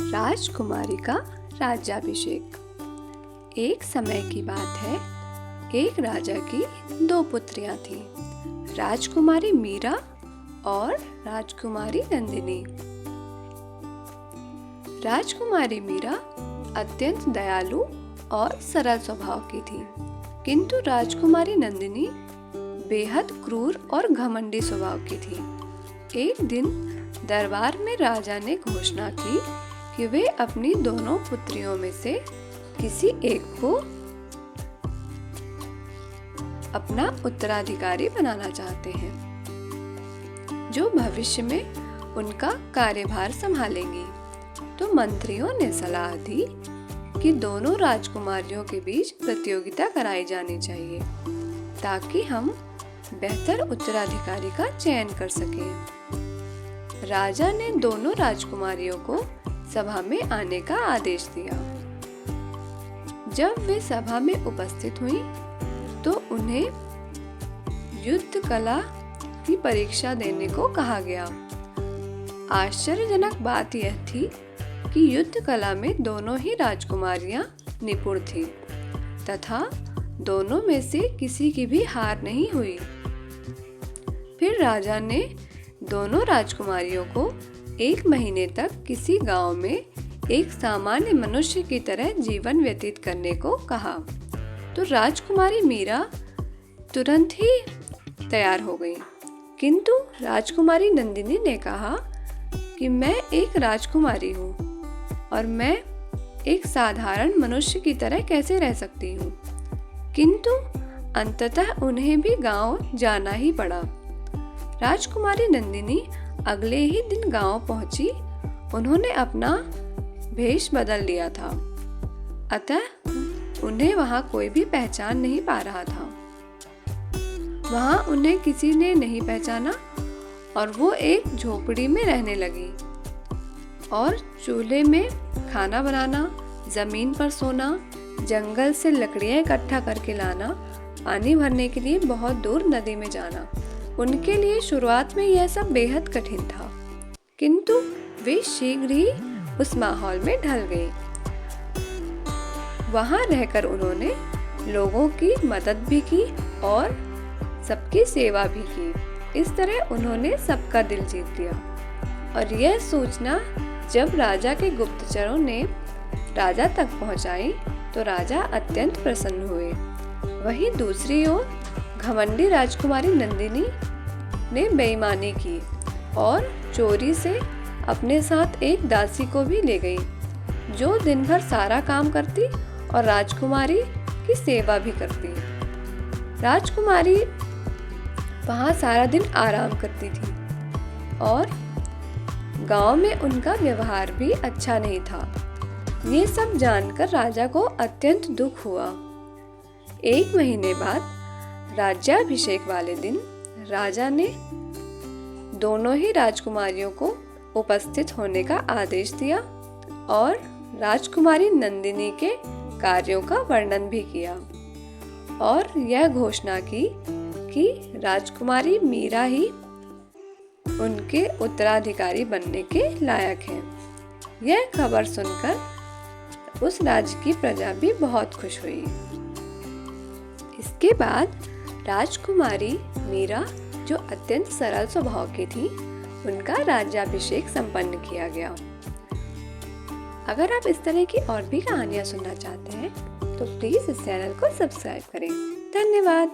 राजकुमारी का राज्याभिषेक। एक समय की बात है, एक राजा की दो पुत्रियां थीं, राजकुमारी मीरा और राजकुमारी नंदिनी। राजकुमारी मीरा अत्यंत दयालु और सरल स्वभाव की थी, किंतु राजकुमारी नंदिनी बेहद क्रूर और घमंडी स्वभाव की थी। एक दिन दरबार में राजा ने घोषणा की कि वे अपनी दोनों पुत्रियों में से किसी एक को अपना उत्तराधिकारी बनाना चाहते हैं, जो भविष्य में उनका कार्यभार संभालेंगी। तो मंत्रियों ने सलाह दी कि दोनों राजकुमारियों के बीच प्रतियोगिता कराई जानी चाहिए, ताकि हम बेहतर उत्तराधिकारी का चयन कर सकें। राजा ने दोनों राजकुमारियों को सभा में आने का आदेश दिया। जब वे सभा में उपस्थित हुईं, तो उन्हें युद्ध कला की परीक्षा देने को कहा गया। आश्चर्यजनक बात यह थी कि युद्ध कला में दोनों ही राजकुमारियां निपुण थीं, तथा दोनों में से किसी की भी हार नहीं हुई। फिर राजा ने दोनों राजकुमारियों को 1 महीने तक किसी गांव में एक सामान्य मनुष्य की तरह जीवन व्यतीत करने को कहा। तो राजकुमारी मीरा तुरंत ही तैयार हो गई, किंतु राजकुमारी नंदिनी ने कहा कि मैं एक राजकुमारी हूँ और मैं एक साधारण मनुष्य की तरह कैसे रह सकती हूँ। किंतु अंततः उन्हें भी गांव जाना ही पड़ा। राजकुमारी नंदिनी अगले ही दिन गांव पहुंची। उन्होंने अपना भेष बदल लिया था, अतः उन्हें वहां कोई भी पहचान नहीं पा रहा था। वहां उन्हें किसी ने नहीं पहचाना और वो एक झोपड़ी में रहने लगी और चूल्हे में खाना बनाना, जमीन पर सोना, जंगल से लकड़ियां इकट्ठा करके लाना, पानी भरने के लिए बहुत दूर नदी में जाना। उनके लिए शुरुआत में यह सब बेहद कठिन था, किंतु वे शीघ्र ही उस माहौल में ढल गए। वहां रहकर उन्होंने लोगों की मदद भी की और सबकी सेवा भी की। इस तरह उन्होंने सबका दिल जीत लिया। और यह सूचना जब राजा के गुप्तचरों ने राजा तक पहुंचाई, तो राजा अत्यंत प्रसन्न हुए। वहीं दूसरी ओर घमंडी राजकुमारी नंदिनी ने बेईमानी की और चोरी से अपने साथ एक दासी को भी ले गई, जो दिन भर सारा काम करती और राजकुमारी की सेवा भी करती। राजकुमारी वहां सारा दिन आराम करती थी और गांव में उनका व्यवहार भी अच्छा नहीं था। ये सब जानकर राजा को अत्यंत दुख हुआ। 1 महीने बाद राज्याभिषेक वाले दिन राजा ने दोनों ही राजकुमारियों को उपस्थित होने का आदेश दिया और राजकुमारी नंदिनी के कार्यों का वर्णन भी किया और यह घोषणा की कि राजकुमारी मीरा ही उनके उत्तराधिकारी बनने के लायक है। यह खबर सुनकर उस राज्य की प्रजा भी बहुत खुश हुई। इसके बाद राजकुमारी मीरा, जो अत्यंत सरल स्वभाव की थी, उनका राज्याभिषेक संपन्न किया गया। अगर आप इस तरह की और भी कहानियां सुनना चाहते हैं, तो प्लीज इस चैनल को सब्सक्राइब करें। धन्यवाद।